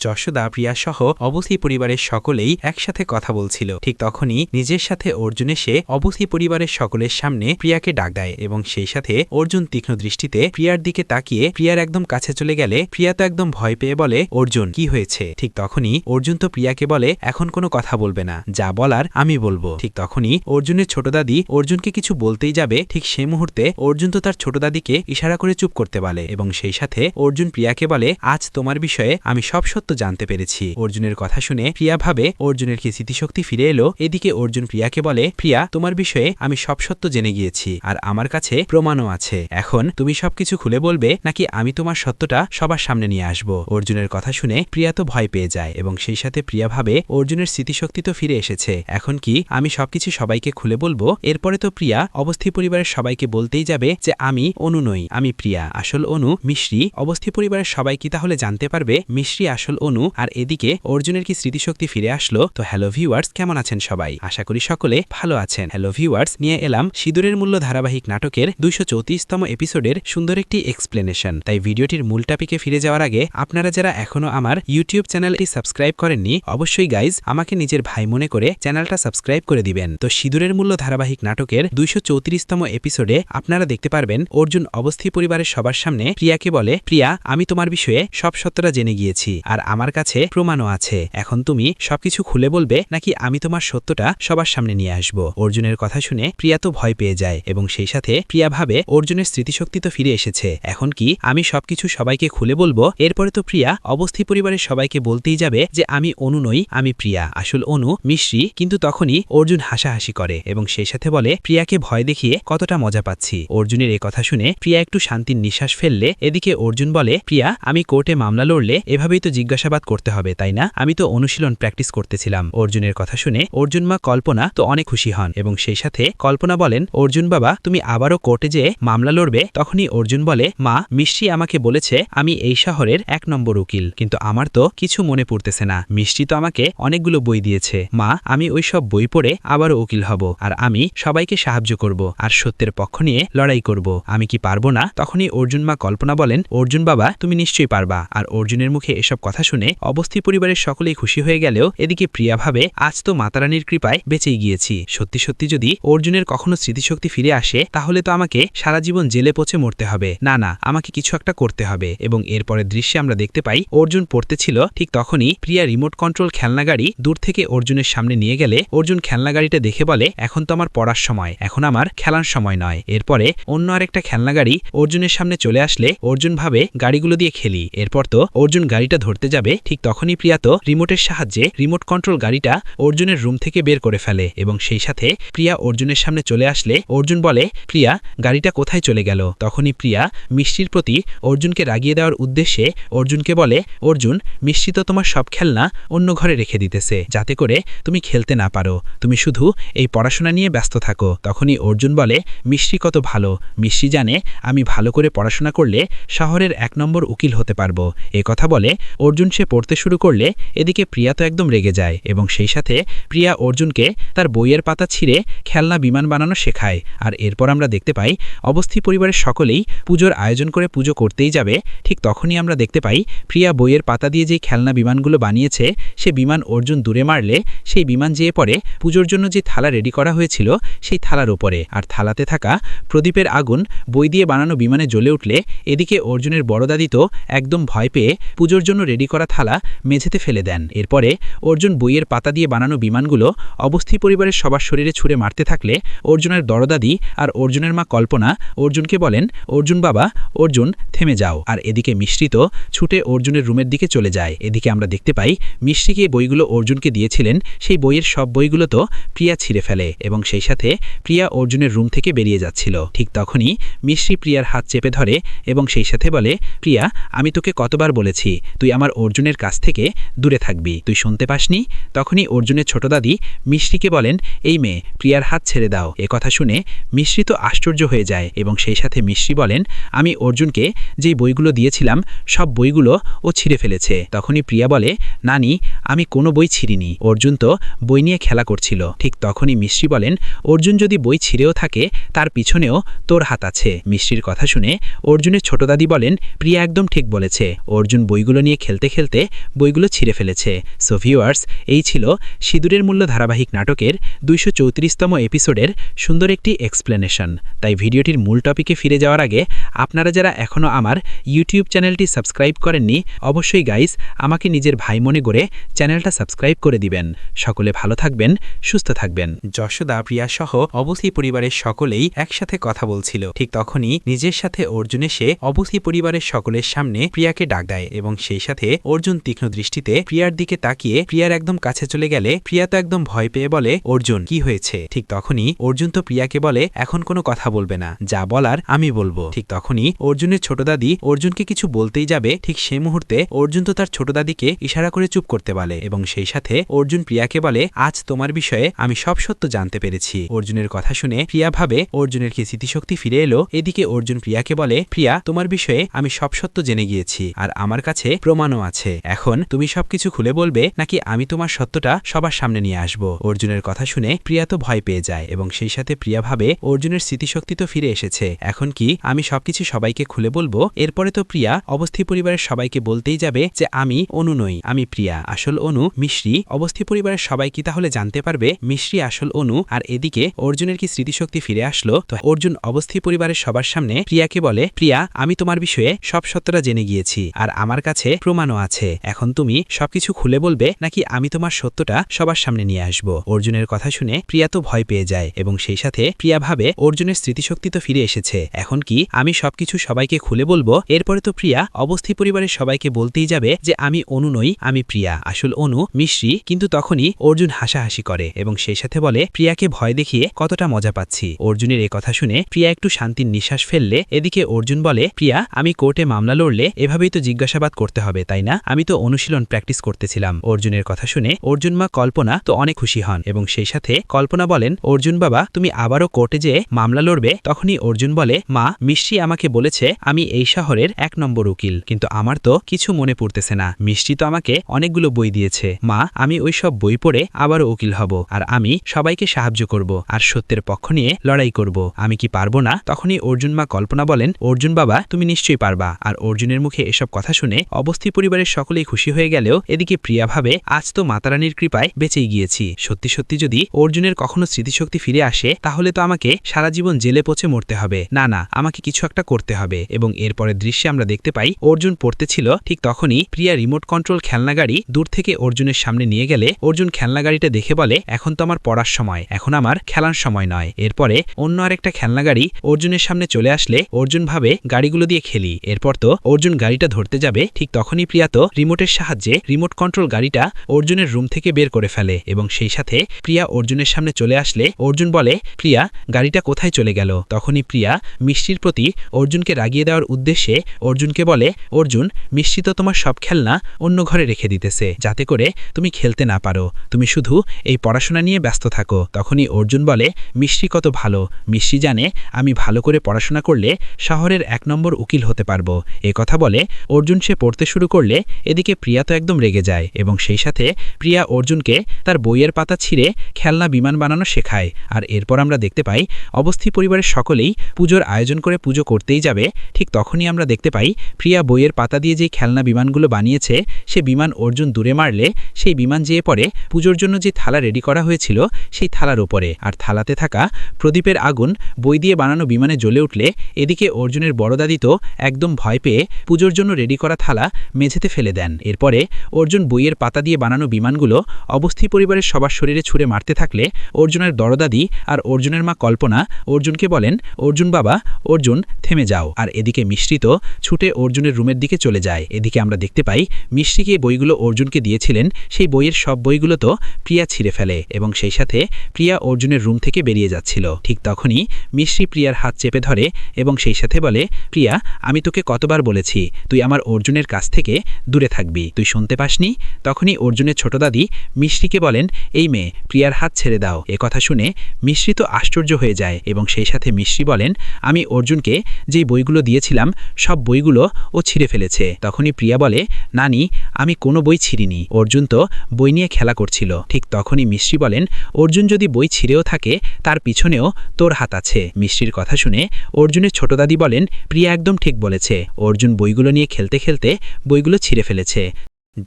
যশোদা প্রিয়াসহ অবস্থি পরিবারের সকলেই একসাথে কথা বলছিল। ঠিক তখনই নিজের সাথে অর্জুন এসে অবস্থি পরিবারের সকলের সামনে প্রিয়াকে ডাক দেয় এবং সেই সাথে অর্জুন তীক্ষ্ণ দৃষ্টিতে প্রিয়ার দিকে তাকিয়ে প্রিয়ার একদম কাছে চলে গেলে প্রিয়া তো একদম ভয় পেয়ে বলে, অর্জুন কি হয়েছে? ঠিক তখনই অর্জুন তো প্রিয়াকে বলে, এখন কোনো কথা বলবে না, যা বলার আমি বলবো। ঠিক তখনই অর্জুনের ছোট দাদি অর্জুনকে কিছু বলতেই যাবে, ঠিক সেই মুহূর্তে অর্জুন তো তার ছোট দাদিকে ইশারা করে চুপ করতে বলে এবং সেই সাথে অর্জুন প্রিয়াকে বলে, আজ তোমার বিষয়ে আমি সব সত্য জানতে পেরেছি। অর্জুনের কথা শুনে প্রিয়া ভাবে অর্জুনের কি স্মৃতিশক্তি ফিরে এলো। এদিকে অর্জুন প্রিয়াকে বলে, প্রিয়া তোমার বিষয়ে আমি সব সত্য জেনে গিয়েছি আর আমার কাছে প্রমাণও আছে। এখন তুমি সবকিছু খুলে বলবে নাকি আমি তোমার সত্যটা সবার সামনে নিয়ে আসব? অর্জুনের কথা শুনে প্রিয়া তো ভয় পেয়ে যায় এবং সেই সাথে প্রিয়া ভাবে অর্জুনের স্মৃতিশক্তি তো ফিরে এসেছে, এখন কি আমি সবকিছু সবাইকে খুলে বলবো? এরপরে তো প্রিয়া অবস্থি পরিবারের সবাইকে বলতেই যাবে যে আমি অনু নই, আমি প্রিয়া, আসল অনু মিশ্রি। অবস্থি পরিবারের সবাই কি তাহলে জানতে পারবে মিশ্রি আসল অনু? আর এদিকে অর্জুনের কি স্মৃতিশক্তি ফিরে আসলো? তো হ্যালো ভিউয়ার্স, কেমন আছেন সবাই? আশা করি সকলে ভালো আছেন। হ্যালো ভিউয়ার্স, নিয়ে এলাম সিঁদুরের মূল্য ধারাবাহিক নাটকের 234তম এপিসোডের সুন্দর একটি এক্সপ্লেনেশন। তাই ভিডিওটির মূল টপিকে ফিরে যাওয়ার আগে আপনারা যারা এখনো আমার ইউটিউব চ্যানেলটি সাবস্ক্রাইব করেননি, অবশ্যই গাইজ আমাকে নিজের ভাই মনে করে চ্যানেলটা সাবস্ক্রাইব করে দিবেন। তো সিঁদুরের মূল্য ধারাবাহিক নাটকের 234তম এপিসোডে আপনারা দেখতে পারবেন অর্জুন অবস্থি পরিবারের সবার সামনে প্রিয়াকে বলে, প্রিয়া আমি তোমার বিষয়ে সব সত্যটা জেনে গিয়েছি আর আমার কাছে প্রমাণও আছে, এখন তুমি সবকিছু খুলে বলবে নাকি আমি তোমার সত্যটা সবার সামনে নিয়ে আসব? অর্জুনের কথা শুনে প্রিয়া তো ভয় পেয়ে যায় এবং সেই সাথে প্রিয়া ভাবে অর্জুনের স্মৃতিশক্তি তো ফিরে এসেছে, এখন কি আমি সবকিছু সবাইকে খুলে বলবো? এরপরে তো প্রিয়া অবস্থি পরিবারের সবাইকে বলতেই যাবে যে আমি অনু নই, আমি প্রিয়া, আসল অনু মিশ্রি। কিন্তু তখনই অর্জুন হাসাহাসি করে এবং সেই সাথে বলে, প্রিয়াকে ভয় দেখিয়ে কতটা মজা পাচ্ছি। অর্জুনের এই কথা শুনে প্রিয়া একটু শান্তির নিঃশ্বাস ফেললে এদিকে অর্জুন বলে, প্রিয়া আমি কোর্টে মামলা লড়লে এভাবেই তো জিজ্ঞাসাবাদ করতে হবে তাই না? আমি তো অনুশীলন প্র্যাকটিস করতেছিলাম। অর্জুনের কথা শুনে অর্জুন মা কল্পনা তো অনেক খুশি হন এবং সেই সাথে কল্পনা বলেন, অর্জুন বাবা তুমি আবারও কোর্টে যেয়ে মামলা লড়বে? তখনই অর্জুন বলে, মা মিষ্টি আমাকে বলেছে আমি এই শহরের 1 নম্বর উকিল, কিন্তু আমার তো কিছু মনে পড়তেছে না। মিষ্টি তো আমাকে অনেকগুলো বই দিয়েছে, মা আমি ওই সব বই পড়ে আবারও উকিল হব আর আমি সবাইকে সাহায্য করব আর সত্যের পক্ষ নিয়ে লড়াই করব, আমি কি পারবো না? তখনই অর্জুন মা কল্পনা বলেন, অর্জুন বাবা তুমি নিশ্চয়ই পারবা। আর অর্জুনের মুখে এসব কথা শুনে অবস্থি পরিবারের সকলেই খুশি হয়ে গেলেও এদিকে প্রিয়া ভাবে আজ তো মাতারানির কৃপায় বেঁচেই গিয়েছি, সত্যি সত্যি যদি অর্জুনের কখনো স্মৃতিশক্তি ফিরে আসে তাহলে তো আমাকে সারা জীবন জেলে পচে মরতে হবে, না না আমাকে কিছু একটা করতে হবে। এবং এরপরের দৃশ্যে আমরা দেখতে পাই অর্জুন পড়তেছিল, ঠিক তখনই প্রিয়া রিমোট কন্ট্রোল খেলনা গাড়ি দূর থেকে অর্জুনের সামনে নিয়ে গেলে অর্জুন খেলনা গাড়িটা দেখে বলে, এখন তো আমার পড়ার সময়, এখন আমার খেলার সময় নয়। এরপরে অন্য আরেকটা খেলনা গাড়ি অর্জুনের সামনে চলে আসলে অর্জুন ভাবে গাড়িগুলো দিয়ে খেলি। এরপর তো অর্জুন গাড়িটা ধরতে যাবে, ঠিক তখনই প্রিয়া তো রিমোটের সাহায্যে রিমোট কন্ট্রোল গাড়িটা অর্জুনের রুম থেকে বের করে ফেলে এবং সেই সাথে প্রিয়া অর্জুনের সামনে চলে আসলে অর্জুন বলে, প্রিয়া গাড়িটা কোথায় চলে গেল? তখনই প্রিয়া মিষ্টির প্রতি অর্জুনকে রাগিয়ে দেওয়ার উদ্দেশ্যে অর্জুনকে বলে, অর্জুন মিষ্টি তো তোমার সব খেলনা অন্য ঘরে রেখে দিতেছে যাতে করে তুমি খেলতে না পারো, তুমি শুধু এই পড়াশোনা নিয়ে ব্যস্ত থাকো। তখনই অর্জুন বলে, মিষ্টি কত ভালো, মিষ্টি জানে আমি ভালো করে পড়াশোনা করলে শহরের 1 নম্বর উকিল হতে পারবো। এ কথা বলে অর্জুন সে পড়তে শুরু করলে এদিকে প্রিয়া তো একদম রেগে যায় এবং সেই সাথে প্রিয়া অর্জুনকে তার বইয়ের পাতা ছিঁড়ে খেলনা বিমান বানানো শেখায়। আর এরপর আমরা দেখতে পাই অবস্থি পরিবারের সকলেই পুজোর আয়োজন করে পুজো করতেই যাবে, ঠিক তখনই আমরা দেখতে পাই প্রিয়া বইয়ের পাতা দিয়ে যে খেলনা বিমানগুলো বানিয়েছে সে বিমান অর্জুন দূরে মারলে সেই বিমান যেয়ে পড়ে পুজোর জন্য যে থালা রেডি করা হয়েছিল সেই থালার ওপরে, আর থালাতে থাকা প্রদীপের আগুন বই দিয়ে বানানো বিমানে জ্বলে উঠলে এদিকে অর্জুনের বড় দাদি তো একদম ভয় পেয়ে পুজোর জন্য রেডি করা থালা মেঝেতে ফেলে দেন। এরপরে অর্জুন বইয়ের পাতা দিয়ে বানানো বিমানগুলো অবস্থি পরিবারের সবার শরীরে ছুঁড়ে মারতে থাকলে অর্জুনের দরদাদি আর অর্জুনের মা কল্পনা অর্জুনকে বলেন, অর্জুন বাবা অর্জুন থেমে যাও। আর এদিকে মিষ্টি তো ছুটে অর্জুনের রুমের দিকে চলে যায়। এদিকে আমরা দেখতে পাই মিষ্টিকে বইগুলো অর্জুনকে দিয়েছিলেন সেই বইয়ের সব বইগুলো তো প্রিয়া ছিঁড়ে ফেলে এবং সেই সাথে প্রিয়া অর্জুনের রুম থেকে বেরিয়ে যাচ্ছিল। ঠিক তখনই মিষ্টি প্রিয়ার হাত চেপে ধরে এবং সেই সাথে বলে, প্রিয়া আমি তোকে কতবার বলেছি তুই আমার অর্জুনের কাছ থেকে দূরে থাকবি, তুই শুনতে পাসনি? তখনই অর্জুনের ছোট দাদি মিষ্টিকে বলেন, এই মেয়ে প্রিয়ার হাত ছেড়ে দাও। এ কথা শুনে মিষ্টি তো আশ্চর্য হয়ে যায় এবং সেই সাথে মিষ্টি বলেন, আমি অর্জুনকে যেই বইগুলো দিয়েছিলাম সব বইগুলো ও ছিঁড়ে ফেলেছে। তখনই প্রিয়া বলে, নানি আমি কোনো বই ছিঁড়িনি, অর্জুন তো বই নিয়ে খেলা করছিল। ঠিক তখনই মিষ্টি বলেন, অর্জুন যদি বই ছিঁড়েও থাকে তার পিছনেও তোর হাত আছে। মিষ্টির কথা শুনে অর্জুনের ছোট দাদি বলেন, প্রিয়া একদম ঠিক বলেছে, অর্জুন বইগুলো নিয়ে খেলতে খেলতে খেলতে বইগুলো ছিঁড়ে ফেলেছে। সো ভিউয়ার্স, এই ছিল সিঁদুরের মূল্য ধারাবাহিক নাটকের 234তম এপিসোডের সুন্দর একটি এক্সপ্লেনেশন। তাই ভিডিওটির মূল টপিকে ফিরে যাওয়ার আগে আপনারা যারা এখনও আমার ইউটিউব চ্যানেলটি সাবস্ক্রাইব করেননি, অবশ্যই গাইস আমাকে নিজের ভাই মনে করে চ্যানেলটা সাবস্ক্রাইব করে দিবেন। সকলে ভালো থাকবেন, সুস্থ থাকবেন। যশোদা, প্রিয়া সহ অবস্থি পরিবারের সকলেই একসাথে কথা বলছিল। ঠিক তখনই নিজের সাথে অর্জুন এসে অবস্থি পরিবারের সকলের সামনে প্রিয়াকে ডাক দেয় এবং সেই সাথে অর্জুন তীক্ষ্ণ দৃষ্টিতে প্রিয়ার দিকে তাকিয়ে প্রিয়ার একদম কাছে চলে গেলে প্রিয়া তো একদম ভয় পেয়ে বলে, অর্জুন কি হয়েছে? ঠিক তখনই অর্জুন তো প্রিয়াকে বলে, এখন কোনো কথা বলবে না, যা বলার আমি বলবো। ঠিক তখনই অর্জুনের ছোট দাদি অর্জুনকে কিছু বলতেই যাবে, ঠিক সেই মুহূর্তে অর্জুন তো তার ছোট দাদিকে ইশারা করে চুপ করতে বলে এবং সেই সাথে অর্জুন প্রিয়াকে বলে, আজ তোমার বিষয়ে আমি সব সত্য জানতে পেরেছি। অর্জুনের কথা শুনে প্রিয়া ভাবে অর্জুনের কি স্মৃতিশক্তি ফিরে এলো। এদিকে অর্জুন প্রিয়াকে বলে, প্রিয়া, তোমার বিষয়ে আমি সব সত্য জেনে গিয়েছি আর আমার কাছে প্রমাণও আছে। এখন তুমি সবকিছু খুলে বলবে নাকি আমি তোমার সত্যটা সবার সামনে নিয়ে আসব? অর্জুনের কথা শুনে প্রিয়া তো ভয় পেয়ে যায় এবং সেই সাথে প্রিয়া ভাবে অর্জুনের স্মৃতিশক্তি তো ফিরে এসেছে, এখন কি আমি সবকিছু সবাইকে খুলে বলবো? এরপরে তো প্রিয়া অবস্থি পরিবারের সবাইকে বলতেই যাবে যে আমি অনু নই, আমি প্রিয়া, আসল অনু মিশ্রি। অবস্থি পরিবারের সবাই কি তাহলে জানতে পারবে মিশ্রি আসল অনু? আর এদিকে অর্জুনের কি স্মৃতিশক্তি ফিরে আসলো? তো অর্জুন অবস্থি পরিবারের সবার সামনে প্রিয়াকে বলে, প্রিয়া, আমি তোমার বিষয়ে সব সত্যটা জেনে গিয়েছি আর আমার কাছে প্রমাণও আছে, এখন তুমি সবকিছু খুলে বলবে নাকি আমি তোমার সত্যটা সবার সামনে নিয়ে আসব? অর্জুনের কথা শুনে প্রিয়া তো ভয় পেয়ে যায় এবং সেই সাথে প্রিয়া ভাবে অর্জুনের স্মৃতিশক্তি তো ফিরে এসেছে, এখন কি আমি সবকিছু সবাইকে খুলে বলবো? এরপরে তো প্রিয়া অবস্থি পরিবারের সবাইকে বলতেই যাবে যে আমি অনু নই, আমি প্রিয়া, আসল অনু মিশ্রি। কিন্তু তখনই অর্জুন হাসাহাসি করে এবং সেই সাথে বলে, প্রিয়াকে ভয় দেখিয়ে কতটা মজা পাচ্ছি। অর্জুনের এই কথা শুনে প্রিয়া একটু শান্তির নিঃশ্বাস ফেললে এদিকে অর্জুন বলে, প্রিয়া, আমি কোর্টে মামলা লড়লে এভাবেই তো জিজ্ঞাসাবাদ করতে হবে, তাই না? আমি তো অনুশীলন প্র্যাকটিস করতেছিলাম। অর্জুনের কথা শুনে অর্জুন মা কল্পনা তো অনেক খুশি হন এবং সেই সাথে কল্পনা বলেন, অর্জুন বাবা, তুমি আবারও কোর্টে যেয়ে মামলা লড়বে? তখনই অর্জুন বলে, মা, মিষ্টি আমাকে বলেছে আমি এই শহরের 1 নম্বর উকিল, কিন্তু আমার তো কিছু মনে পড়তেছে না। মিষ্টি তো আমাকে অনেকগুলো বই দিয়েছে, মা, আমি ওই সব বই পড়ে আবারও উকিল হব আর আমি সবাইকে সাহায্য করব আর সত্যের পক্ষ নিয়ে লড়াই করব, আমি কি পারবো না? তখনই অর্জুন মা কল্পনা বলেন, অর্জুন বাবা, তুমি নিশ্চয়ই পারবা। আর অর্জুনের মুখে এসব কথা শুনে অবস্থি পরিবারের সকলেই খুশি হয়ে গেলেও এদিকে প্রিয়া ভাবে, আজ তো মাতারানির কৃপায় বেঁচেই গিয়েছি। সত্যি সত্যি যদি অর্জুনের কখনো স্মৃতিশক্তি ফিরে আসে তাহলে তো আমাকে সারা জীবন জেলে পচে মরতে হবে। না না, আমাকে কিছু একটা করতে হবে। এবং এরপরের দৃশ্যে আমরা দেখতে পাই অর্জুন পড়তেছিল, ঠিক তখনই প্রিয়া রিমোট কন্ট্রোল খেলনা গাড়ি দূর থেকে অর্জুনের সামনে নিয়ে গেলে অর্জুন খেলনা গাড়িটা দেখে বলে, এখন তো আমার পড়ার সময়, এখন আমার খেলার সময় নয়। এরপরে অন্য আরেকটা খেলনা গাড়ি অর্জুনের সামনে চলে আসলে অর্জুন ভাবে গাড়িগুলো দিয়ে খেলি। এরপর তো অর্জুন গাড়িটা ধরতে যাবে, ঠিক তখনই প্রিয়া তো রিমোটের সাহায্যে রিমোট কন্ট্রোল গাড়িটা অর্জুনের রুম থেকে বের করে ফেলে এবং সেই সাথে প্রিয়া অর্জুনের সামনে চলে আসলে অর্জুন বলে, প্রিয়া, গাড়িটা কোথায় চলে গেল? তখনই প্রিয়া মিষ্টির প্রতি অর্জুনকে রাগিয়ে দেওয়ার উদ্দেশ্যে অর্জুনকে বলে, অর্জুন, মিষ্টি তো তোমার সব খেলনা অন্য ঘরে রেখে দিতেছে যাতে করে তুমি খেলতে না পারো, তুমি শুধু এই পড়াশোনা নিয়ে ব্যস্ত থাকো। তখনই অর্জুন বলে, মিষ্টি কত ভালো, মিষ্টি জানে আমি ভালো করে পড়াশোনা করলে শহরের 1 নম্বর উকিল হতে পারবো। এ কথা বলে অর্জুন সে পড়তে শুরু করলে এদিকে প্রিয়া তো একদম রেগে যায় এবং সেই সাথে প্রিয়া অর্জুনকে তার বইয়ের পাতা ছিঁড়ে খেলনা বিমান বানানো শেখায়। আর এরপর আমরা দেখতে পাই অবস্থি পরিবারের সকলেই পুজোর আয়োজন করে পুজো করতেই যাবে, ঠিক তখনই আমরা দেখতে পাই প্রিয়া বইয়ের পাতা দিয়ে যে খেলনা বিমানগুলো বানিয়েছে সে বিমান অর্জুন দূরে মারলে সেই বিমান যেয়ে পড়ে পুজোর জন্য যে থালা রেডি করা হয়েছিল সেই থালার ওপরে। আর থালাতে থাকা প্রদীপের আগুন বই দিয়ে বানানো বিমানে জ্বলে উঠলে এদিকে অর্জুনের বড় দাদি তো একদম ভয় পেয়ে পুজোর জন্য রেডি করা থালা মেঝেতে ফেলে দেন। এরপরে অর্জুন বইয়ের পাতা দিয়ে বানানো বিমানগুলো অবস্থি পরিবারের সবার শরীরে ছুঁড়ে মারতে থাকলে অর্জুনের দরদাদি আর অর্জুনের মা কল্পনা অর্জুনকে বলেন, অর্জুন বাবা, অর্জুন থেমে যাও। আর এদিকে মিষ্টি তো ছুটে অর্জুনের রুমের দিকে চলে যায়। এদিকে আমরা দেখতে পাই মিষ্টিকে বইগুলো অর্জুনকে দিয়েছিলেন সেই বইয়ের সব বইগুলো তো প্রিয়া ছিঁড়ে ফেলে এবং সেই সাথে প্রিয়া অর্জুনের রুম থেকে বেরিয়ে যাচ্ছিল। ঠিক তখনই মিষ্টি প্রিয়ার হাত চেপে ধরে এবং সেই সাথে বলে, প্রিয়া, আমি তোকে কতবার বলেছি তুই আমার অর্জুনের কাছ থেকে দূরে থাকবি, তুই শুনতে পাসনি? তখনই অর্জুনের ছোট দাদি মিষ্টিকে বলেন, এই মেয়ে, প্রিয়ার হাত ছেড়ে দাও। এ কথা শুনে মিষ্টি তো আশ্চর্য হয়ে যায় এবং সেই সাথে মিষ্টি বলেন, আমি অর্জুনকে যেই বইগুলো দিয়েছিলাম সব বইগুলো ও ছিঁড়ে ফেলেছে। তখনই প্রিয়া বলে, নানি, আমি কোনো বই ছিঁড়িনি, অর্জুন তো বই নিয়ে খেলা করছিল। ঠিক তখনই মিষ্টি বলেন, অর্জুন যদি বই ছিঁড়েও থাকে তার পিছনেও তোর হাত আছে। মিষ্টির কথা শুনে অর্জুনের ছোট দাদি বলেন, প্রিয়া একদম ঠিক বলেছে, অর্জুন বইগুলো নিয়ে খেলতে খেলতে বইগুলো ছিঁড়ে ফেলেছে।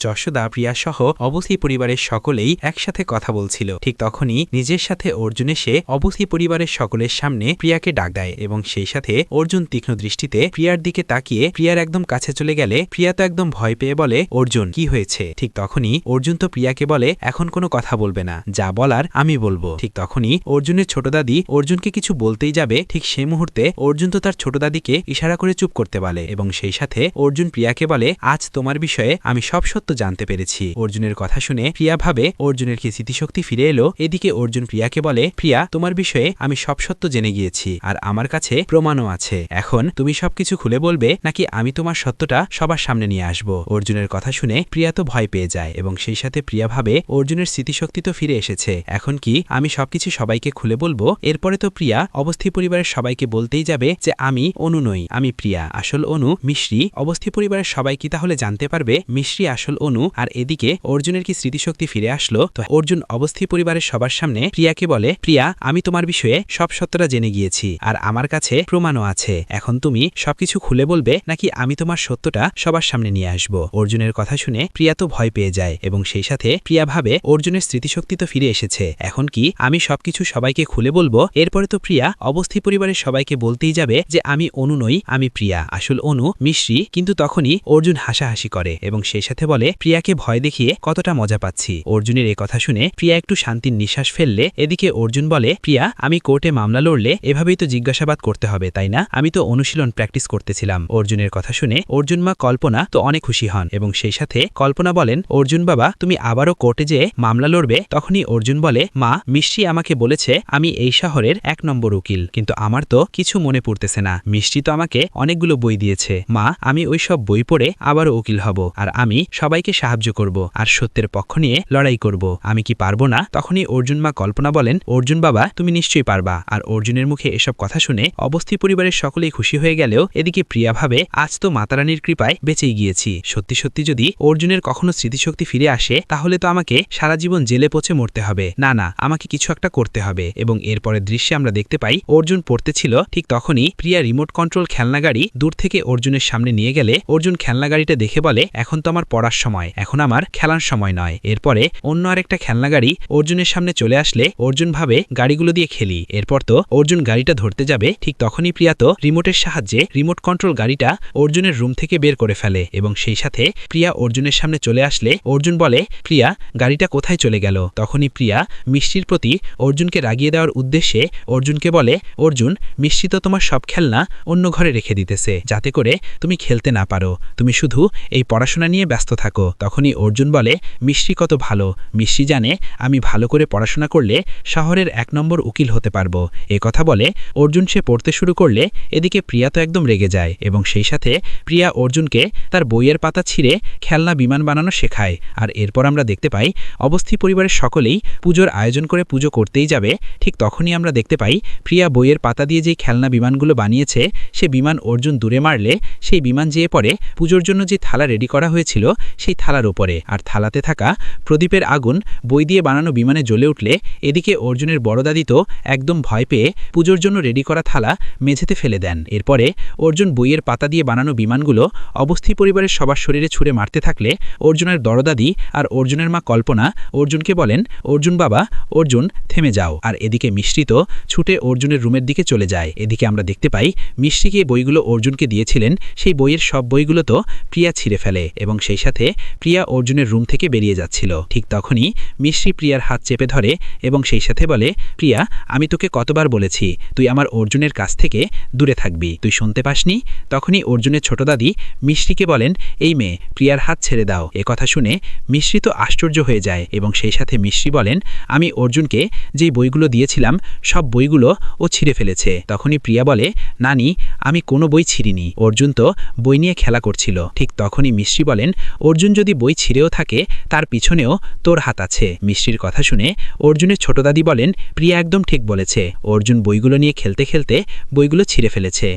যশোদা, প্রিয়া সহ অবস্থি পরিবারের সকলেই একসাথে কথা বলছিল। ঠিক তখনই নিজের সাথে অর্জুন এসে অবস্থি পরিবারের সকলের সামনে প্রিয়াকে ডাক দেয় এবং সেই সাথে অর্জুন তীক্ষ্ণ দৃষ্টিতে প্রিয়ার দিকে তাকিয়ে প্রিয়ার একদম কাছে চলে গেলে প্রিয়া তো একদম ভয় পেয়ে বলে, অর্জুন কি হয়েছে? ঠিক তখনই অর্জুন তো প্রিয়াকে বলে, এখন কোনো কথা বলবে না, যা বলার আমি বলবো। ঠিক তখনই অর্জুনের ছোট দাদি অর্জুনকে কিছু বলতেই যাবে, ঠিক সেই মুহূর্তে অর্জুন তো তার ছোট দাদিকে ইশারা করে চুপ করতে বলে এবং সেই সাথে অর্জুন প্রিয়াকে বলে, আজ তোমার বিষয়ে আমি সব সত্য জানতে পেরেছি। অর্জুনের কথা শুনে প্রিয়া ভাবে অর্জুনের কি স্মৃতিশক্তি ফিরে এলো। এদিকে অর্জুন প্রিয়াকে বলে, প্রিয়া, তোমার বিষয়ে আমি সব সত্য জেনে গিয়েছি আর আমার কাছে প্রমাণও আছে। এখন তুমি সবকিছু খুলে বলবে নাকি আমি তোমার সত্যটা সবার সামনে নিয়ে আসব? অর্জুনের কথা শুনে প্রিয়া তো ভয় পেয়ে যায় এবং সেই সাথে প্রিয়া ভাবে অর্জুনের স্মৃতিশক্তি তো ফিরে এসেছে, এখন কি আমি সবকিছু সবাইকে খুলে বলবো? এরপরে তো প্রিয়া অবস্থি পরিবারের সবাইকে বলতেই যাবে যে আমি অনু নই, আমি প্রিয়া, আসল অনু মিশ্রি। অবস্থি পরিবারের সবাই কি তাহলে জানতে পারবে মিশ্রি আসল অনু? আর এদিকে অর্জুনের কি স্মৃতিশক্তি ফিরে আসলো? তো অর্জুন অবস্থি পরিবারের সবার সামনে প্রিয়াকে বলে, প্রিয়া, আমি তোমার বিষয়ে সব সত্যটা জেনে গিয়েছি আর আমার কাছে প্রমাণও আছে, এখন তুমি সবকিছু খুলে বলবে নাকি আমি তোমার সত্যটা সবার সামনে নিয়ে আসব? অর্জুনের কথা শুনে প্রিয়া তো ভয় পেয়ে যায় এবং সেই সাথে প্রিয়া ভাবে অর্জুনের স্মৃতিশক্তি তো ফিরে এসেছে, এখন কি আমি সবকিছু সবাইকে খুলে বলবো? এরপরে তো প্রিয়া অবস্থি পরিবারের সবাইকে বলতেই যাবে যে আমি অনু নই, আমি প্রিয়া, আসল অনু মিশ্রি। কিন্তু তখনই অর্জুন হাসাহাসি করে এবং সেই সাথে বলে, প্রিয়াকে ভয় দেখিয়ে কতটা মজা পাচ্ছি। অর্জুনের এই কথা শুনে প্রিয়া একটু শান্তির নিঃশ্বাস ফেললে এদিকে অর্জুন বলে, প্রিয়া, আমি কোর্টে মামলা লড়লে এভাবেই তো জিজ্ঞাসাবাদ করতে হবে, তাই না? আমি তো অনুশীলন প্র্যাকটিস করতেছিলাম। অর্জুনের কথা শুনে অর্জুন মা কল্পনা তো অনেক খুশি হন এবং সেই সাথে কল্পনা বলেন, অর্জুন বাবা, তুমি আবারও কোর্টে যেয়ে মামলা লড়বে? তখনই অর্জুন বলে, মা, মিষ্টি আমাকে বলেছে আমি এই শহরের 1 নম্বর উকিল, কিন্তু আমার তো কিছু মনে পড়তেছে না। মিষ্টি তো আমাকে অনেকগুলো বই দিয়েছে, মা, আমি ওই সব বই পড়ে আবারও উকিল হব আর আমি সবাইকে সাহায্য করব আর সত্যের পক্ষ নিয়ে লড়াই করব, আমি কি পারবো না? তখনই অর্জুন মা কল্পনা বলেন, অর্জুন বাবা, তুমি নিশ্চয়ই পারবা। আর অর্জুনের মুখে এসব কথা শুনে অবস্থি পরিবারের সকলেই খুশি হয়ে গেলেও এদিকে প্রিয়া ভাবে, আজ তো মাতারানির কৃপায় বেঁচেই গিয়েছি। সত্যি সত্যি যদি অর্জুনের কখনো স্মৃতিশক্তি ফিরে আসে তাহলে তো আমাকে সারা জীবন জেলে পচে মরতে হবে। না না, আমাকে কিছু একটা করতে হবে। এবং এরপরের দৃশ্যে আমরা দেখতে পাই অর্জুন পড়তেছিল, ঠিক তখনই প্রিয়া রিমোট কন্ট্রোল খেলনা গাড়ি দূর থেকে অর্জুনের সামনে নিয়ে গেলে অর্জুন খেলনা গাড়িটা দেখে বলে, এখন তো আমার পড়ার সময়, এখন আমার খেলার সময় নয়। এরপরে অন্য আরেকটা খেলনা গাড়ি অর্জুনের সামনে চলে আসলে অর্জুন ভাবে গাড়িগুলো দিয়ে খেলি। এরপর তো অর্জুন গাড়িটা ধরতে যাবে, ঠিক তখনই প্রিয়া তো রিমোটের সাহায্যে রিমোট কন্ট্রোল গাড়িটা অর্জুনের রুম থেকে বের করে ফেলে এবং সেই সাথে প্রিয়া অর্জুনের সামনে চলে আসলে অর্জুন বলে, প্রিয়া, গাড়িটা কোথায় চলে গেল? তখনই প্রিয়া মিষ্টির প্রতি অর্জুনকে রাগিয়ে দেওয়ার উদ্দেশ্যে অর্জুনকে বলে, অর্জুন, মিষ্টি তো তোমার সব খেলনা অন্য ঘরে রেখে দিতেছে যাতে করে তুমি খেলতে না পারো, তুমি শুধু এই পড়াশোনা নিয়ে ব্যস্ত থাকো। তখনই অর্জুন বলে, মিষ্টি কত ভালো, মিষ্টি জানে আমি ভালো করে পড়াশোনা করলে শহরের 1 নম্বর উকিল হতে পারবো। এ কথা বলে অর্জুন সে পড়তে শুরু করলে এদিকে প্রিয়া তো একদম রেগে যায় এবং সেই সাথে প্রিয়া অর্জুনকে তার বইয়ের পাতা ছিঁড়ে খেলনা বিমান বানানো শেখায়। আর এরপর আমরা দেখতে পাই অবস্থি পরিবারের সকলেই পুজোর আয়োজন করে পুজো করতেই যাবে, ঠিক তখনই আমরা দেখতে পাই প্রিয়া বইয়ের পাতা দিয়ে যেই খেলনা বিমানগুলো বানিয়েছে সে বিমান অর্জুন দূরে মারলে সেই বিমান যেয়ে পড়ে পুজোর জন্য যে থালা রেডি করা হয়েছিল সেই থালার উপরে, আর থালাতে থাকা প্রদীপের আগুন বই দিয়ে বানানো বিমানে জ্বলে উঠলে এদিকে অর্জুনের বড় দাদি তো একদম ভয় পেয়ে পুজোর জন্য রেডি করা থালা মেঝেতে ফেলে দেন। এরপরে অর্জুন বইয়ের পাতা দিয়ে বানানো বিমানগুলো অবস্থি পরিবারের সবার শরীরে ছুঁড়ে মারতে থাকলে অর্জুনের দরদাদি আর অর্জুনের মা কল্পনা অর্জুনকে বলেন, অর্জুন বাবা, অর্জুন থেমে যাও। আর এদিকে মিষ্টি তো ছুটে অর্জুনের রুমের দিকে চলে যায়। এদিকে আমরা দেখতে পাই মিষ্টিকে বইগুলো অর্জুনকে দিয়েছিলেন সেই বইয়ের সব বইগুলো তো প্রিয়া ছিঁড়ে ফেলে এবং সেই সাথে প্রিয়া অর্জুনের রুম থেকে বেরিয়ে যাচ্ছিল। ঠিক তখনই মিষ্টি প্রিয়ার হাত চেপে ধরে এবং সেই সাথে বলে, প্রিয়া, আমি তোকে কতবার বলেছি তুই আমার অর্জুনের কাছ থেকে দূরে থাকবি, তুই শুনতে পাসনি? তখনই অর্জুনের ছোট দাদি মিষ্টিকে বলেন, এই মেয়ে, প্রিয়ার হাত ছেড়ে দাও। এ কথা শুনে মিষ্টি তো আশ্চর্য হয়ে যায় এবং সেই সাথে মিষ্টি বলেন, আমি অর্জুনকে যেই বইগুলো দিয়েছিলাম সব বইগুলো ও ছিঁড়ে ফেলেছে। তখনই প্রিয়া বলে, নানি, আমি কোনো বই ছিঁড়িনি, অর্জুন তো বই নিয়ে খেলা করছিল। ঠিক তখনই মিষ্টি বলেন, অর্জুন যদি বই ছিঁড়েও থাকে তার পিছনেও তোর হাত আছে। মিষ্টির কথা শুনে অর্জুনের ছোট দাদি বলেন, প্রিয়া একদম ঠিক বলেছে, অর্জুন বইগুলো নিয়ে খেলতে খেলতে বইগুলো ছিঁড়ে ফেলেছে।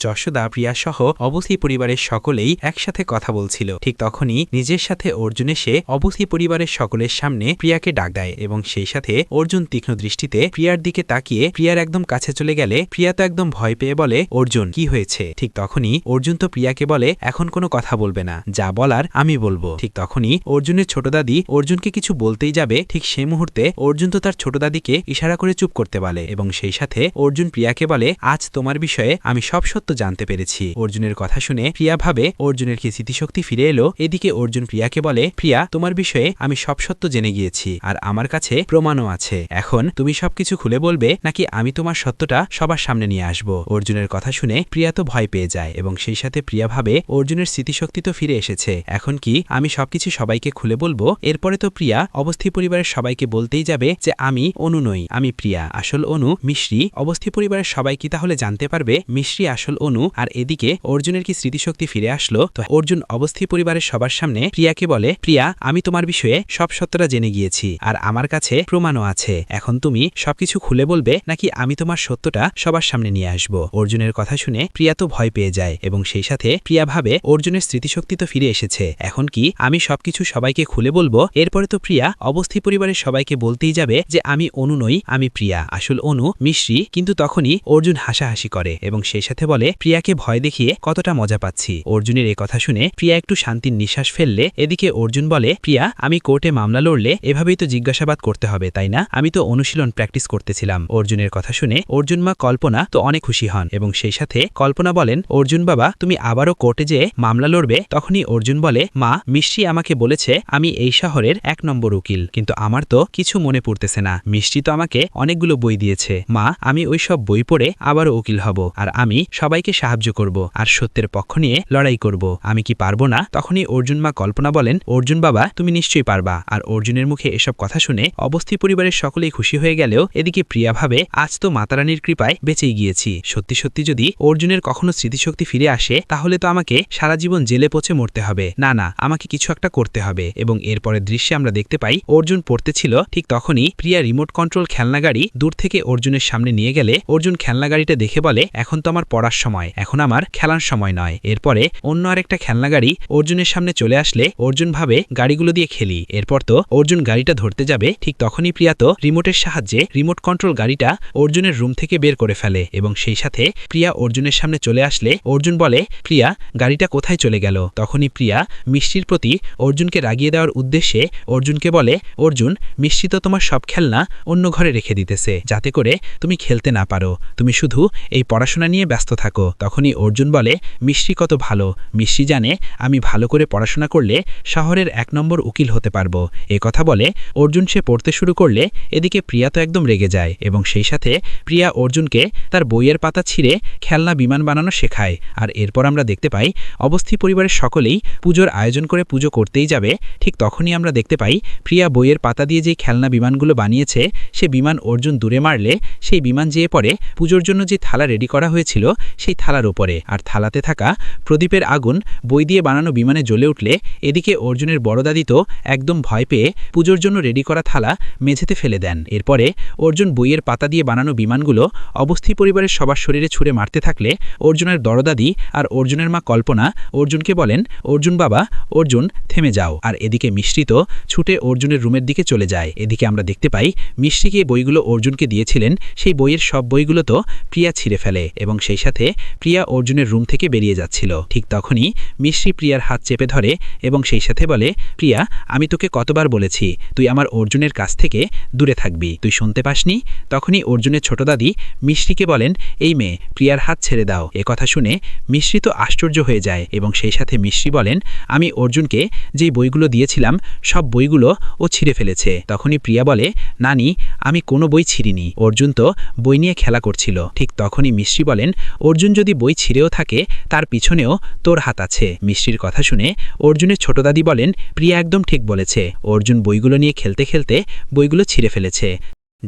যশোদা, প্রিয়া সহ অবস্থি পরিবারের সকলেই একসাথে কথা বলছিল। ঠিক তখনই নিজের সাথে অর্জুন এসে অবস্থি পরিবারের সকলের সামনে প্রিয়াকে ডাক দেয় এবং সেই সাথে অর্জুন তীক্ষ্ণ দৃষ্টিতে প্রিয়ার দিকে তাকিয়ে প্রিয়ার একদম কাছে চলে গেলে প্রিয়া তো একদম ভয় পেয়ে বলে, অর্জুন কি হয়েছে? ঠিক তখনই অর্জুন তো প্রিয়াকে বলে, এখন কোনো কথা বলবে না, যা বলার আমি বলবো। ঠিক তখনই অর্জুনের ছোট দাদি অর্জুনকে কিছু বলতেই যাবে, ঠিক সেই মুহূর্তে অর্জুন তো তার ছোট দাদিকে ইশারা করে চুপ করতে বলে এবং সেই সাথে অর্জুন প্রিয়াকে বলে, আজ তোমার বিষয়ে আমি সব সত্য জানতে পেরেছি। অর্জুনের কথা শুনে প্রিয়া ভাবে অর্জুনের কি স্মৃতিশক্তি ফিরে এলো। এদিকে অর্জুন প্রিয়াকে বলে, প্রিয়া, তোমার বিষয়ে আমি সব সত্য জেনে গিয়েছি আর আমার কাছে প্রমাণও আছে। এখন তুমি সবকিছু খুলে বলবে নাকি আমি তোমার সত্যটা সবার সামনে নিয়ে আসব? অর্জুনের কথা শুনে প্রিয়া তো ভয় পেয়ে যায় এবং সেই সাথে প্রিয়া ভাবে অর্জুনের স্মৃতিশক্তি তো ফিরে এসেছে, এখন কি আমি সবকিছু সবাইকে খুলে বলবো? এরপরে তো প্রিয়া অবস্থি পরিবারের সবাইকে বলতেই যাবে যে আমি অনু নই, আমি প্রিয়া, আসল অনু মিশ্রি। অবস্থি পরিবারের সবাই কি তাহলে জানতে পারবে মিশ্রি আসল অনু? আর এদিকে অর্জুনের কি স্মৃতিশক্তি ফিরে আসলো? তো অর্জুন অবস্থি পরিবারের সবার সামনে প্রিয়াকে বলে, প্রিয়া, আমি তোমার বিষয়ে সব সত্যটা জেনে গিয়েছি আর আমার কাছে প্রমাণও আছে, এখন তুমি সবকিছু খুলে বলবে নাকি আমি তোমার সত্যটা সবার সামনে নিয়ে আসব? অর্জুনের কথা শুনে প্রিয়া তো ভয় পেয়ে যায় এবং সেই সাথে প্রিয়া ভাবে অর্জুনের স্মৃতিশক্তি তো ফিরে এসেছে, এখন কি আমি সবকিছু সবাইকে খুলে বলবো? এরপরে তো প্রিয়া অবস্থি পরিবারের সবাইকে বলতেই যাবে যে আমি অনু নই, আমি প্রিয়া, আসল অনু মিশ্রি। কিন্তু তখনই অর্জুন হাসাহাসি করে এবং সেই সাথে বলে, প্রিয়াকে ভয় দেখিয়ে কতটা মজা পাচ্ছি। অর্জুনের এই কথা শুনে প্রিয়া একটু শান্তির নিঃশ্বাস ফেললে এদিকে অর্জুন বলে, প্রিয়া, আমি কোর্টে মামলা লড়লে এভাবেই তো জিজ্ঞাসাবাদ করতে হবে, তাই না? আমি তো অনুশীলন প্র্যাকটিস করতেছিলাম। অর্জুনের কথা শুনে অর্জুন মা কল্পনা তো অনেক খুশি হন এবং সেই সাথে কল্পনা বলেন, অর্জুন বাবা, তুমি আবারও কোর্টে যেয়ে মামলা লড়বে? তখনই অর্জুন বলে, মা, মিষ্টি আমাকে বলেছে আমি এই শহরের 1 নম্বর উকিল, কিন্তু আমার তো কিছু মনে পড়তেছে না। মিষ্টি তো আমাকে অনেকগুলো বই দিয়েছে, মা, আমি ওই সব বই পড়ে আবারও উকিল হব আর আমি সবাইকে সাহায্য করব আর সত্যের পক্ষ নিয়ে লড়াই করব, আমি কি পারবো না? তখনই অর্জুন মা কল্পনা বলেন, অর্জুন বাবা, তুমি নিশ্চয়ই পারবা। আর অর্জুনের মুখে এসব কথা শুনে অবস্থি পরিবারের সকলেই খুশি হয়ে গেলেও এদিকে প্রিয়া ভাবে, আজ তো মাতারানির কৃপায় বেঁচেই গিয়েছি। সত্যি সত্যি যদি অর্জুনের কখনো স্মৃতিশক্তি ফিরে আসে তাহলে তো আমাকে সারা জীবন জেলে পচে মরতে হবে। না না, আমাকে কিছু একটা করতে হবে। এবং এরপরের দৃশ্যে আমরা দেখতে পাই অর্জুন পড়তেছিল, ঠিক তখনই প্রিয়া রিমোট কন্ট্রোল খেলনা গাড়ি দূর থেকে অর্জুনের সামনে নিয়ে গেলে অর্জুন খেলনা গাড়িটা দেখে বলে, এখন তো আমার পড়ার সময়, এখন আমার খেলার সময় নয়। এরপরে অন্য আরেকটা খেলনা গাড়ি অর্জুনের সামনে চলে আসলে অর্জুন ভাবে গাড়িগুলো দিয়ে খেলি। এরপর তো অর্জুন গাড়িটা ধরতে যাবে, ঠিক তখনই প্রিয়া তো রিমোটের সাহায্যে রিমোট কন্ট্রোল গাড়িটা অর্জুনের রুম থেকে বের করে ফেলে এবং সেই সাথে প্রিয়া অর্জুনের সামনে চলে আসলে অর্জুন বলে, প্রিয়া, গাড়িটা কোথায় চলে গেল? তখনই প্রিয়া মিষ্টির প্রতি অর্জুনকে রাগিয়ে দেওয়ার উদ্দেশ্যে অর্জুনকে বলে, অর্জুন, মিষ্টি তো তোমার সব খেলনা অন্য ঘরে রেখে দিতেছে যাতে করে তুমি খেলতে না পারো, তুমি শুধু এই পড়াশোনা নিয়ে ব্যস্ত থাকো। তখনই অর্জুন বলে, মিষ্টি কত ভালো, মিষ্টি জানে আমি ভালো করে পড়াশোনা করলে শহরের 1 নম্বর উকিল হতে পারবো। এ কথা বলে অর্জুন সে পড়তে শুরু করলে এদিকে প্রিয়া তো একদম রেগে যায় এবং সেই সাথে প্রিয়া অর্জুনকে তার বইয়ের পাতা ছিঁড়ে খেলনা বিমান বানানো শেখায়। আর এরপর আমরা দেখতে পাই অবস্থি পরিবারের সকলেই পুজোর আয়োজন করে পুজো করতেই যাবে, ঠিক তখনই আমরা দেখতে পাই প্রিয়া বইয়ের পাতা দিয়ে যেই খেলনা বিমানগুলো বানিয়েছে সে বিমান অর্জুন দূরে মারলে সেই বিমান যেয়ে পড়ে পুজোর জন্য যে থালা রেডি করা হয়েছিল সেই থালার উপরে, আর থালাতে থাকা প্রদীপের আগুন বই দিয়ে বানানো বিমানে জ্বলে উঠলে এদিকে অর্জুনের বড় দাদি তো একদম ভয় পেয়ে পুজোর জন্য রেডি করা থালা মেঝেতে ফেলে দেন। এরপরে অর্জুন বইয়ের পাতা দিয়ে বানানো বিমানগুলো অবস্থি পরিবারের সবার শরীরে ছুঁড়ে মারতে থাকলে অর্জুনের দরদাদি আর অর্জুনের মা কল্পনা অর্জুনকে বলেন, অর্জুন বাবা, অর্জুন থেমে যাও। আর এদিকে মিষ্টি তো ছুটে অর্জুনের রুমের দিকে চলে যায়। এদিকে আমরা দেখতে পাই মিষ্টিকে বইগুলো অর্জুনকে দিয়েছিলেন সেই বইয়ের সব বইগুলো তো প্রিয়া ছিঁড়ে ফেলে এবং সেই সাথে প্রিয়া অর্জুনের রুম থেকে বেরিয়ে যাচ্ছিল। ঠিক তখনই মিষ্টি প্রিয়ার হাত চেপে ধরে এবং সেই সাথে বলে, প্রিয়া, আমি তোকে কতবার বলেছি তুই আমার অর্জুনের কাছ থেকে দূরে থাকবি, তুই শুনতে পাসনি? তখনই অর্জুনের ছোট দাদি মিষ্টিকে বলেন, এই মেয়ে, প্রিয়ার হাত ছেড়ে দাও। এ কথা শুনে মিষ্টি তো আশ্চর্য হয়ে যায় এবং সেই সাথে মিষ্টি বলেন, আমি অর্জুনকে যেই বইগুলো দিয়েছিলাম সব বইগুলো ও ছিঁড়ে ফেলেছে। তখনই প্রিয়া বলে, নানি, আমি কোনো বই ছিঁড়িনি, অর্জুন তো বই নিয়ে খেলা করছিল। ঠিক তখনই মিষ্টি বলেন, অর্জুন যদি বই ছিঁড়েও থাকে তার পিছনেও তোর হাত আছে। মিষ্টির কথা শুনে অর্জুনের ছোট দাদি বলেন, প্রিয়া একদম ঠিক বলেছে, অর্জুন বইগুলো নিয়ে খেলতে খেলতে বইগুলো ছিঁড়ে ফেলেছে।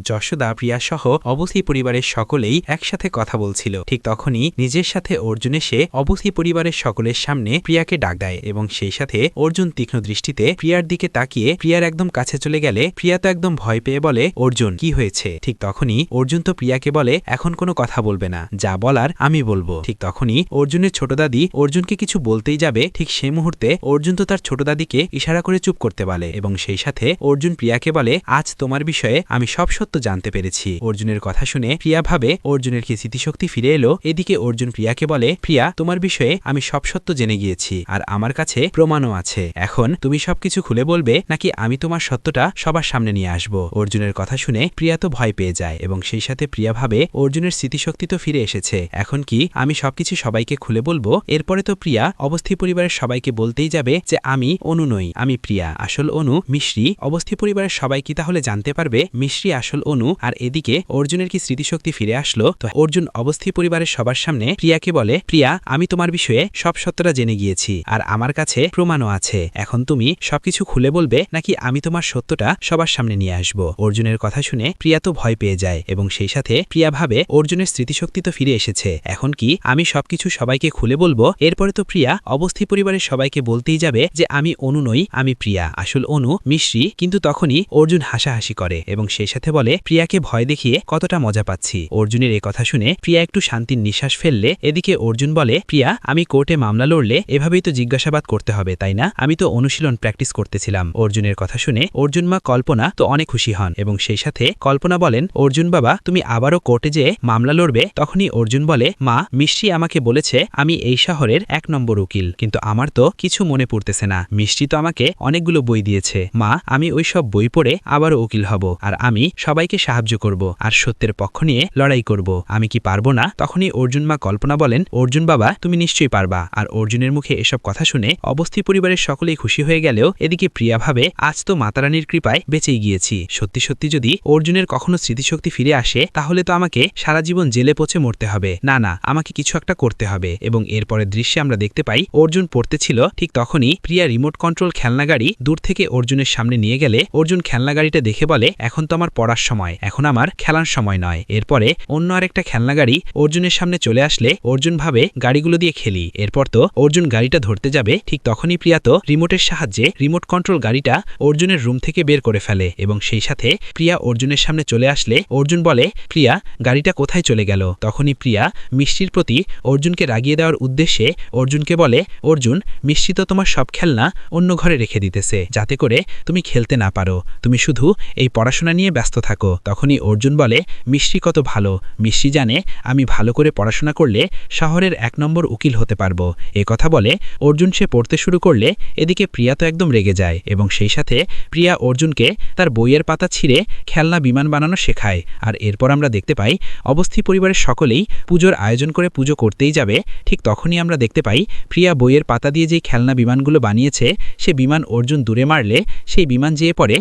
যশোদা প্রিয়া সহ অবসী পরিবারের সকলেই একসাথে কথা বলছিল। ঠিক তখনই নিজের সাথে অর্জুন এসে অবসী পরিবারের সকলের সামনে প্রিয়াকে ডাক দেয় এবং সেই সাথে অর্জুন তীক্ষ্ণ দৃষ্টিতে প্রিয়ার দিকে তাকিয়ে প্রিয়ার একদম কাছে চলে গেলে প্রিয়া তো একদম ভয় পেয়ে বলে, অর্জুন কি হয়েছে? ঠিক তখনই অর্জুন তো প্রিয়াকে বলে, এখন কোনো কথা বলবে না, যা বলার আমি বলবো। ঠিক তখনই অর্জুনের ছোট দাদি অর্জুনকে কিছু বলতেই যাবে, ঠিক সেই মুহূর্তে অর্জুন তো তার ছোট দাদিকে ইশারা করে চুপ করতে বলে এবং সেই সাথে অর্জুন প্রিয়াকে বলে, আজ তোমার বিষয়ে আমি সব সত্য জানতে পেরেছি। অর্জুনের কথা শুনে প্রিয়া ভাবে অর্জুনের কি স্মৃতিশক্তি ফিরে এলো। এদিকে অর্জুন প্রিয়াকে বলে, প্রিয়া তোমার বিষয়ে আমি সব সত্য জেনে গিয়েছি আর আমার কাছে প্রমাণও আছে। এখন তুমি সবকিছু খুলে বলবে নাকি আমি তোমার সত্যটা সবার সামনে নিয়ে আসব? অর্জুনের কথা শুনে প্রিয়া তো ভয় পেয়ে যায় এবং সেই সাথে প্রিয়া ভাবে অর্জুনের স্মৃতিশক্তি তো ফিরে এসেছে, এখন কি আমি সবকিছু সবাইকে খুলে বলবো? এরপরে তো প্রিয়া অবস্থি পরিবারের সবাইকে বলতেই যাবে যে আমি অনু নই, আমি প্রিয়া, আসল অনু মিশ্রি। অবস্থি পরিবারের সবাই কি তাহলে জানতে পারবে মিশ্রি আসল অনু? আর এদিকে অর্জুনের কি স্মৃতিশক্তি ফিরে আসলো? তো অর্জুন অবস্থি পরিবারের সবার সামনে প্রিয়াকে বলে, প্রিয়া আমি তোমার বিষয়ে সব সত্যটা জেনে গিয়েছি আর আমার কাছে প্রমাণও আছে, এখন তুমি সবকিছু খুলে বলবে নাকি আমি তোমার সত্যটা সবার সামনে নিয়ে আসব? অর্জুনের কথা শুনে প্রিয়া তো ভয় পেয়ে যায় এবং সেই সাথে প্রিয়া ভাবে অর্জুনের স্মৃতিশক্তি তো ফিরে এসেছে, এখন কি আমি সবকিছু সবাইকে খুলে বলবো? এরপরে তো প্রিয়া অবস্থি পরিবারের সবাইকে বলতেই যাবে যে আমি অনু নই, আমি প্রিয়া, আসল অনু মিশ্রি। কিন্তু তখনই অর্জুন হাসাহাসি করে এবং সেই সাথে বলে, প্রিয়াকে ভয় দেখিয়ে কতটা মজা পাচ্ছি। অর্জুনের এই কথা শুনে প্রিয়া একটু শান্তির নিঃশ্বাস ফেললে এদিকে অর্জুন বলে, প্রিয়া আমি কোর্টে মামলা লড়লে এভাবেই তো জিজ্ঞাসাবাদ করতে হবে তাই না? আমি তো অনুশীলন প্র্যাকটিস করতেছিলাম। অর্জুনের কথা শুনে অর্জুন মা কল্পনা তো অনেক খুশি হন এবং সেই সাথে কল্পনা বলেন, অর্জুন বাবা তুমি আবারও কোর্টে যেয়ে মামলা লড়বে? তখনই অর্জুন বলে, মা মিষ্টি আমাকে বলেছে আমি এই শহরের 1 নম্বর উকিল, কিন্তু আমার তো কিছু মনে পড়তেছে না। মিষ্টি তো আমাকে অনেকগুলো বই দিয়েছে, মা আমি ওই সব বই পড়ে আবারও উকিল হব আর আমি সবাইকে সাহায্য করব আর সত্যের পক্ষ নিয়ে লড়াই করব, আমি কি পারবো না? তখনই অর্জুন মা কল্পনা বলেন, অর্জুন বাবা তুমি নিশ্চয়ই পারবা। আর অর্জুনের মুখে এসব কথা শুনে অবস্থি পরিবারের সকলেই খুশি হয়ে গেলেও এদিকে প্রিয়া ভাবে আজ তো মাতারানির কৃপায় বেঁচেই গিয়েছি, সত্যি সত্যি যদি অর্জুনের কখনো স্মৃতিশক্তি ফিরে আসে তাহলে তো আমাকে সারা জীবন জেলে পচে মরতে হবে, না না আমাকে কিছু একটা করতে হবে। এবং এরপরের দৃশ্যে আমরা দেখতে পাই অর্জুন পড়তেছিল, ঠিক তখনই প্রিয়া রিমোট কন্ট্রোল খেলনা গাড়ি দূর থেকে অর্জুনের সামনে নিয়ে গেলে অর্জুন খেলনা গাড়িটা দেখে বলে, এখন তো আমার পড়ার সময়, এখন আমার খেলার সময় নয়। এরপরে অন্য আরেকটা খেলনা গাড়ি অর্জুনের সামনে চলে আসলে অর্জুন ভাবে গাড়িগুলো দিয়ে খেলি। এরপর তো অর্জুন গাড়িটা ধরতে যাবে, ঠিক তখনই প্রিয়া তো রিমোটের সাহায্যে রিমোট কন্ট্রোল গাড়িটা অর্জুনের রুম থেকে বের করে ফেলে এবং সেই সাথে প্রিয়া অর্জুনের সামনে চলে আসলে অর্জুন বলে, প্রিয়া গাড়িটা কোথায় চলে গেল? তখনই প্রিয়া মিষ্টির প্রতি অর্জুনকে রাগিয়ে দেওয়ার উদ্দেশ্যে অর্জুনকে বলে, অর্জুন মিষ্টি তো তোমার সব খেলনা অন্য ঘরে রেখে দিতেছে যাতে করে তুমি খেলতে না পারো, তুমি শুধু এই পড়াশোনা নিয়ে ব্যস্ত থাকো। তখনই অর্জুন বলে, মিষ্টি কত ভালো, মিষ্টি জানে আমি ভালো করে পড়াশোনা করলে শহরের 1 নম্বর উকিল হতে পারবো। এ কথা বলে অর্জুন সে পড়তে শুরু করলে এদিকে প্রিয়া তো একদম রেগে যায় এবং সেই সাথে প্রিয়া অর্জুনকে তার বইয়ের পাতা ছিঁড়ে খেলনা বিমান বানানো শেখায়। আর এরপর আমরা দেখতে পাই অবস্থি পরিবারের সকলেই পুজোর আয়োজন করে পুজো করতেই যাবে, ঠিক তখনই আমরা দেখতে পাই প্রিয়া বইয়ের পাতা দিয়ে যেই খেলনা বিমানগুলো বানিয়েছে সে বিমান অর্জুন দূরে মারলে সেই বিমান যেয়ে পড়ে